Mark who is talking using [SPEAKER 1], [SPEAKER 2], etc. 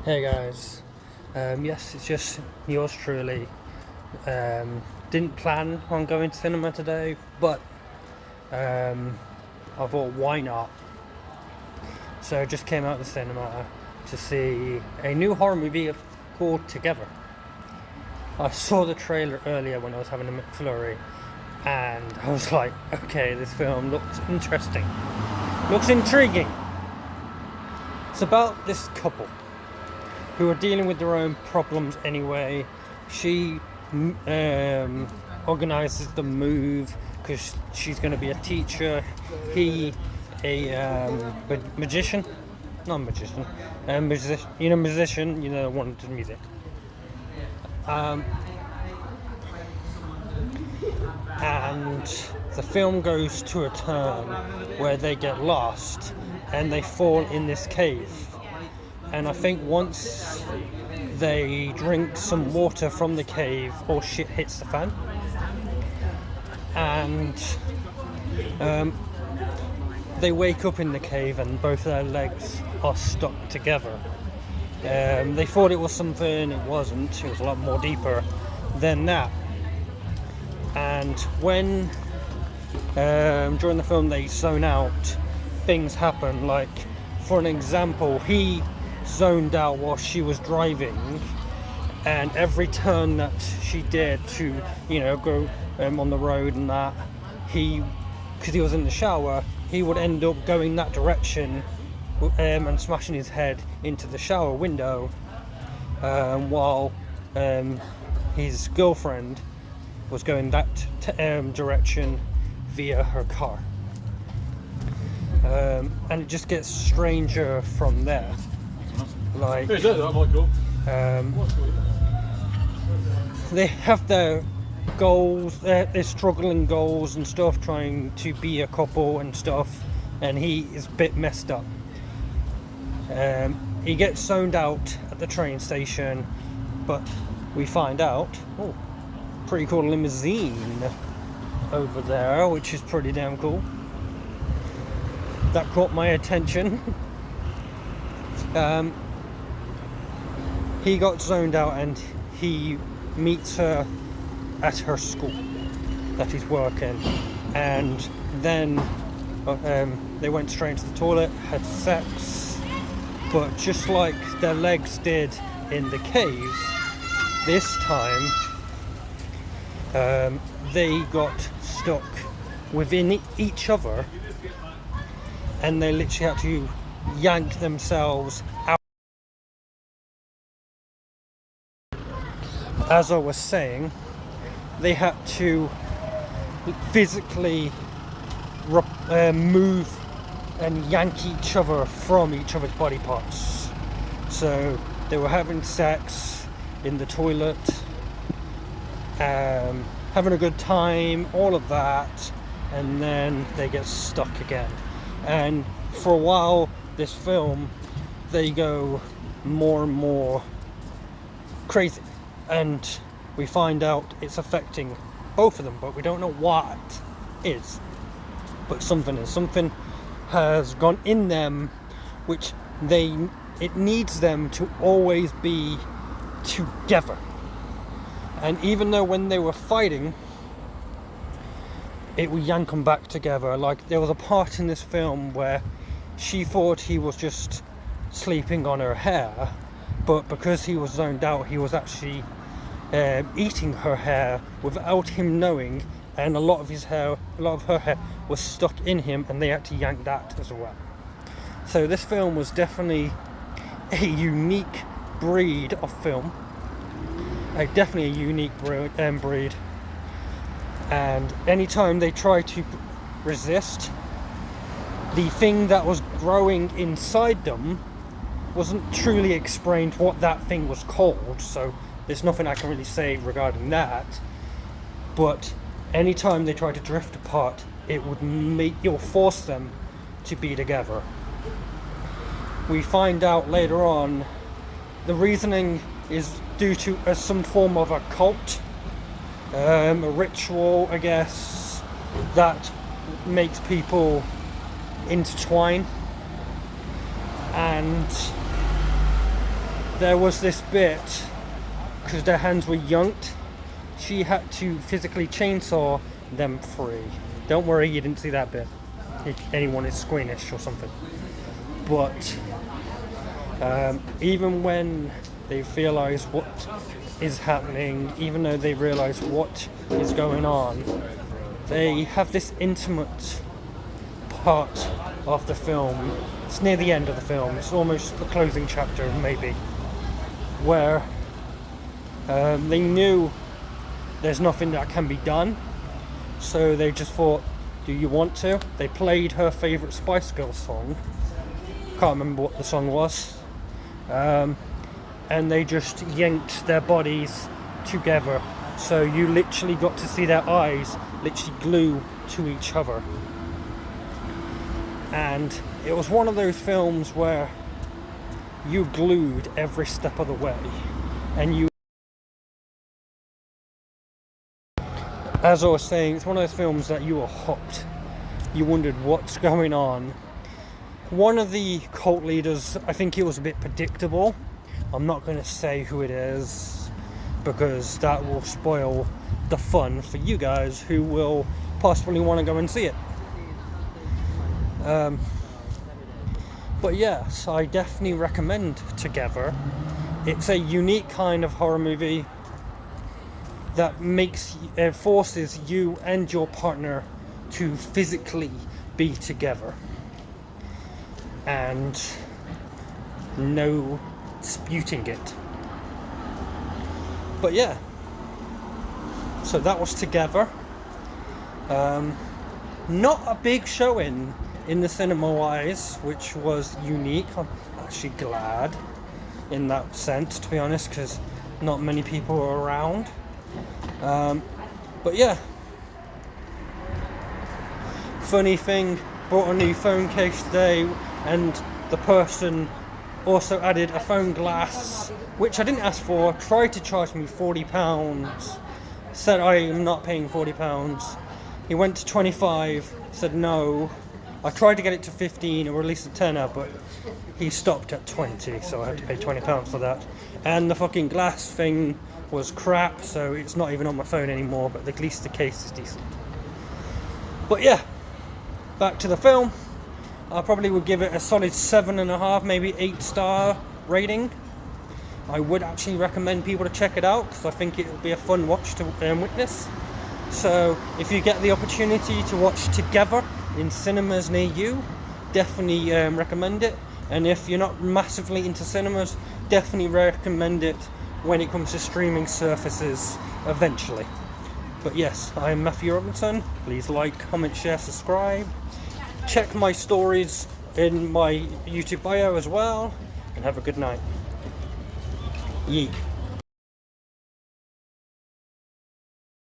[SPEAKER 1] Hey guys, yes, it's just yours truly. Didn't plan on going to cinema today, but I thought why not? So I just came out of the cinema to see a new horror movie called Together. I saw the trailer earlier when I was having a McFlurry, and I was like, okay, this film looks interesting, looks intriguing. It's about this couple who are dealing with their own problems anyway. She organizes the move because she's going to be a teacher. He, a magician, not a magician, musician, one who does music. And the film goes to a turn where they get lost and they fall in this cave. And I think once they drink some water from the cave, all shit hits the fan. And they wake up in the cave and both their legs are stuck together. They thought it was something, it wasn't. It was a lot more deeper than that. And when during the film they zone out, things happen. Like, for an example, he zoned out while she was driving, and every turn that she did to go on the road and that, because he was in the shower, he would end up going that direction and smashing his head into the shower window, while his girlfriend was going that direction via her car. And it just gets stranger from there. Like, they have their goals, their struggling goals and stuff, trying to be a couple and stuff, and he is a bit messed up. He gets zoned out at the train station, but we find out, pretty cool limousine over there, which is pretty damn cool. That caught my attention. He got zoned out and he meets her at her school that he's working, and then they went straight to the toilet, had sex, but just like their legs did in the cave, this time they got stuck within each other, and they literally had to yank themselves out. As I was saying, they had to physically move and yank each other from each other's body parts. So they were having sex in the toilet, having a good time, all of that, and then they get stuck again. And for a while, this film, they go more and more crazy, and we find out it's affecting both of them, but we don't know what is. But something has gone in them, which it needs them to always be together. And even though when they were fighting, it would yank them back together. Like, there was a part in this film where she thought he was just sleeping on her hair, but because he was zoned out, he was actually eating her hair without him knowing, and a lot of her hair was stuck in him, and they had to yank that as well. So this film was definitely a unique breed of film, definitely a unique breed. And anytime they try to resist, the thing that was growing inside them wasn't truly explained what that thing was called, so there's nothing I can really say regarding that. But anytime they try to drift apart, it'll force them to be together. We find out later on the reasoning is due to some form of a cult, a ritual, I guess, that makes people intertwine, and there was this bit, because their hands were yanked, she had to physically chainsaw them free. Don't worry, you didn't see that bit, if anyone is squeamish or something. But even when they realize what is happening, even though they realize what is going on, they have this intimate part of the film. It's near the end of the film, it's almost the closing chapter maybe, where they knew there's nothing that can be done, so they just thought, do you want to? They played her favourite Spice Girls song, can't remember what the song was, and they just yanked their bodies together, so you literally got to see their eyes literally glue to each other. And it was one of those films where you glued every step of the way, and you, as I was saying, it's one of those films that you were hooked. You wondered what's going on. One of the cult leaders, I think it was a bit predictable. I'm not going to say who it is, because that will spoil the fun for you guys who will possibly want to go and see it. But yes, I definitely recommend Together. It's a unique kind of horror movie that forces you and your partner to physically be together, and no disputing it. But yeah, so that was Together. Not a big showing in the cinema wise, which was unique. I'm actually glad in that sense, to be honest, because not many people were around. But yeah, funny thing, bought a new phone case today, and the person also added a phone glass, which I didn't ask for, tried to charge me £40, said I am not paying £40. He went to 25, said no. I tried to get it to 15 or at least a tenner, but he stopped at 20, so I had to pay £20 for that. And the fucking glass thing was crap, so it's not even on my phone anymore, but at least the case is decent. But yeah, back to the film. I probably would give it a solid 7.5, maybe 8-star rating. I would actually recommend people to check it out, because I think it will be a fun watch to witness. So if you get the opportunity to watch Together in cinemas near you, definitely recommend it. And if you're not massively into cinemas, definitely recommend it when it comes to streaming services eventually. But yes, I'm Matthew Robinson. Please like, comment, share, subscribe. Check my stories in my YouTube bio as well, and have a good night. Yeet.